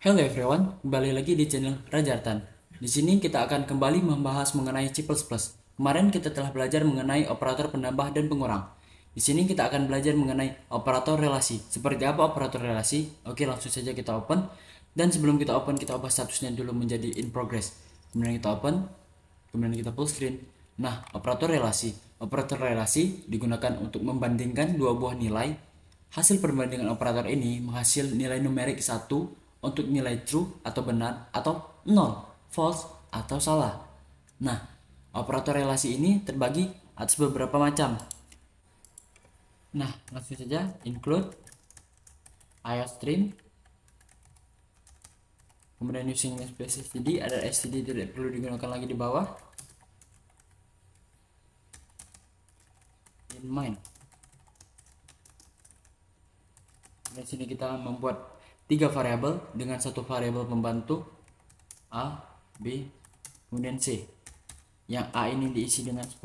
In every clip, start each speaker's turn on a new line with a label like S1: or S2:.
S1: Hello everyone, kembali lagi di channel Rajartan. Di sini kita akan kembali membahas mengenai C++. Kemarin kita telah belajar mengenai operator penambah dan pengurang. Di sini kita akan belajar mengenai operator relasi. Seperti apa operator relasi? Oke, langsung saja kita open. Dan sebelum kita open, kita ubah statusnya dulu menjadi in progress. Kemudian kita open, kemudian kita full screen. Nah, operator relasi. Operator relasi digunakan untuk membandingkan dua buah nilai. Hasil perbandingan operator ini menghasil nilai numerik 1 untuk nilai true atau benar atau 0, false atau salah. Nah, operator relasi ini terbagi atas beberapa macam. Nah, langsung saja include iostream. Kemudian using namespace std, ada std tidak perlu digunakan lagi di bawah. In mind. Di sini kita membuat 3 variabel dengan satu variabel pembantu A, B, kemudian C. Yang A ini diisi dengan 10,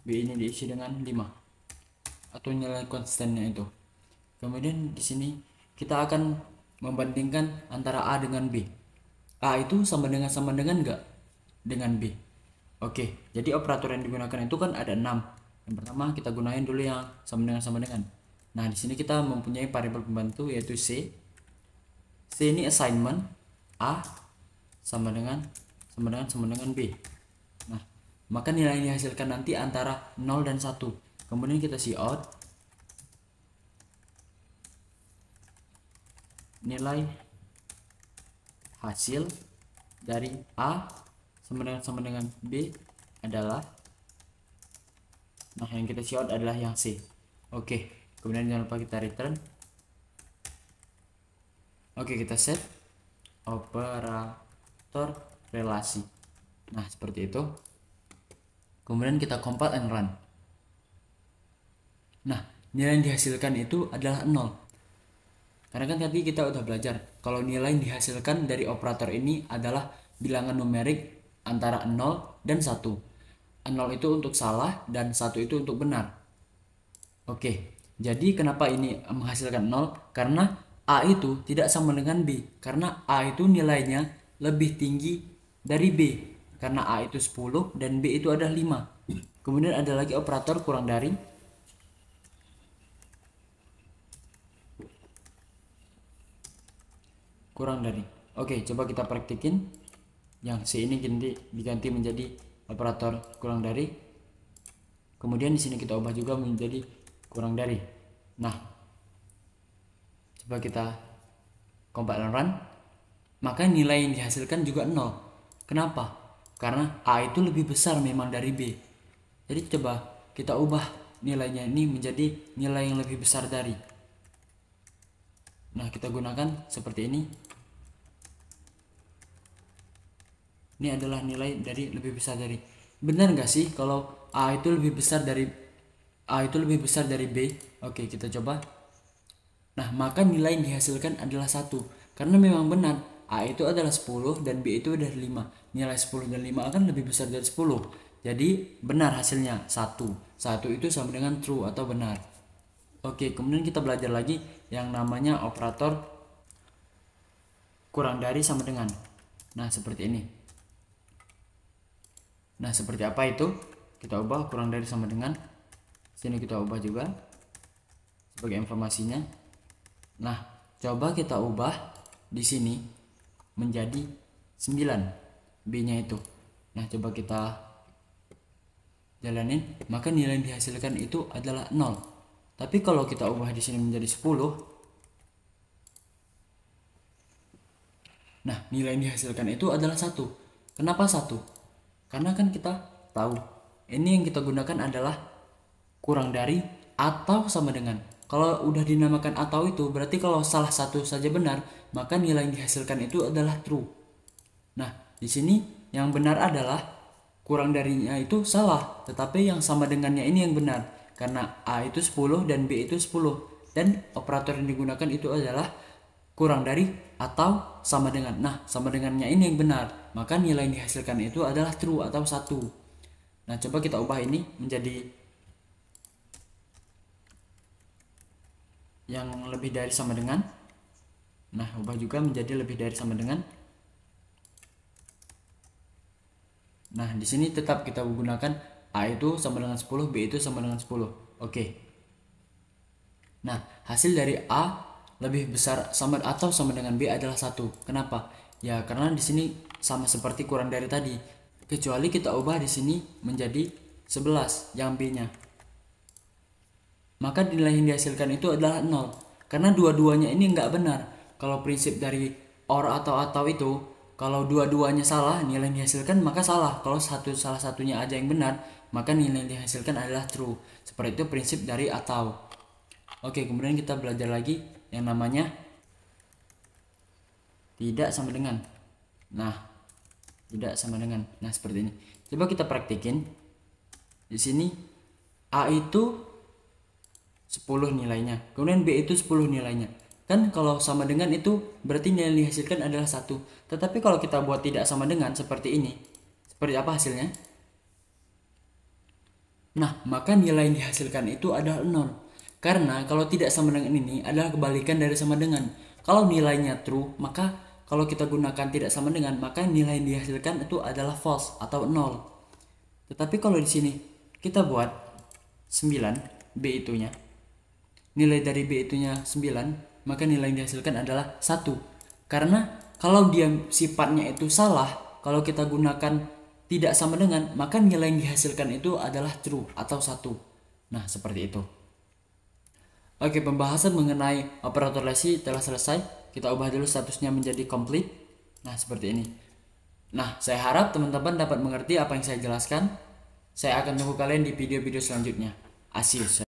S1: B ini diisi dengan 5 atau nilai konstannya itu. Kemudian di sini kita akan membandingkan antara A dengan B. A itu sama dengan enggak dengan B. Oke, jadi operator yang digunakan itu kan ada 6. Yang pertama kita gunain dulu yang sama dengan. Nah, di sini kita mempunyai variabel pembantu yaitu C. C ini assignment, A sama dengan B. Nah, maka nilai yang dihasilkan nanti antara 0 dan 1. Kemudian kita cout nilai hasil dari A sama dengan B adalah, nah yang kita cout adalah yang C. Oke, kemudian jangan lupa kita return. Oke, kita set operator relasi. Nah, seperti itu. Kemudian kita compile and run. Nah, nilai yang dihasilkan itu adalah 0. Karena kan tadi kita udah belajar kalau nilai yang dihasilkan dari operator ini adalah bilangan numerik antara 0 dan 1. 0 itu untuk salah dan 1 itu untuk benar. Oke, jadi kenapa ini menghasilkan 0? Karena A itu tidak sama dengan B. Karena A itu nilainya lebih tinggi dari B. Karena A itu 10 dan B itu ada 5. Kemudian ada lagi operator kurang dari. Oke, coba kita praktikin. Yang C ini diganti menjadi operator kurang dari. Kemudian di sini kita ubah juga menjadi kurang dari. Nah, coba kita compile and run. Maka nilai yang dihasilkan juga 0. Kenapa? Karena A itu lebih besar memang dari B. Jadi coba kita ubah nilainya ini menjadi nilai yang lebih besar dari. Nah, kita gunakan seperti ini. Ini adalah nilai dari lebih besar dari. Benar nggak sih kalau A itu lebih besar dari B? Oke, kita coba. Nah, maka nilai yang dihasilkan adalah 1. Karena memang benar A itu adalah 10 dan B itu adalah 5. Nilai 10 dan 5 akan lebih besar dari 10. Jadi benar hasilnya 1. 1 itu sama dengan true atau benar. Oke, kemudian kita belajar lagi yang namanya operator kurang dari sama dengan. Nah, seperti ini. Nah, seperti apa itu? Kita ubah kurang dari sama dengan. Sini kita ubah juga sebagai informasinya. Nah, coba kita ubah di sini menjadi 9 B-nya itu. Nah, coba kita jalanin, maka nilai yang dihasilkan itu adalah 0. Tapi kalau kita ubah di sini menjadi 10, nah nilai yang dihasilkan itu adalah 1. Kenapa 1? Karena kan kita tahu ini yang kita gunakan adalah kurang dari atau sama dengan. Kalau udah dinamakan atau itu berarti kalau salah satu saja benar, maka nilai yang dihasilkan itu adalah true. Nah, di sini yang benar adalah kurang darinya itu salah, tetapi yang sama dengannya ini yang benar. Karena A itu 10 dan B itu 10. Dan operator yang digunakan itu adalah kurang dari atau sama dengan. Nah, sama dengannya ini yang benar. Maka nilai yang dihasilkan itu adalah true atau 1. Nah, coba kita ubah ini menjadi yang lebih dari sama dengan. Nah, ubah juga menjadi lebih dari sama dengan. Nah, di sini tetap kita gunakan A itu sama dengan 10, B itu sama dengan 10. Oke. Nah, hasil dari A lebih besar sama atau sama dengan B adalah 1. Kenapa? Ya, karena di sini sama seperti kurang dari tadi. Kecuali kita ubah di sini menjadi 11 yang B-nya. Maka nilai yang dihasilkan itu adalah 0. Karena dua-duanya ini nggak benar. Kalau prinsip dari OR atau itu, kalau dua-duanya salah, nilai yang dihasilkan maka salah. Kalau salah satunya aja yang benar, maka nilai yang dihasilkan adalah true. Seperti itu prinsip dari atau. Oke, kemudian kita belajar lagi yang namanya tidak sama dengan. Nah, tidak sama dengan. Nah, seperti ini. Coba kita praktikin. Di sini A itu 10 nilainya. Kemudian B itu 10 nilainya. Kan kalau sama dengan itu berarti nilai yang dihasilkan adalah 1. Tetapi kalau kita buat tidak sama dengan seperti ini, seperti apa hasilnya? Nah, maka nilai yang dihasilkan itu adalah 0. Karena kalau tidak sama dengan ini adalah kebalikan dari sama dengan. Kalau nilainya true, maka kalau kita gunakan tidak sama dengan, maka nilai yang dihasilkan itu adalah false atau 0. Tetapi kalau di sini kita buat 9, B itunya. Nilai dari B itunya 9, maka nilai yang dihasilkan adalah 1. Karena kalau dia sifatnya itu salah, kalau kita gunakan tidak sama dengan, maka nilai yang dihasilkan itu adalah true atau 1. Nah, seperti itu. Oke, pembahasan mengenai operator lesi telah selesai. Kita ubah dulu statusnya menjadi complete. Nah, seperti ini. Nah, saya harap teman-teman dapat mengerti apa yang saya jelaskan. Saya akan tunggu kalian di video-video selanjutnya. Asius.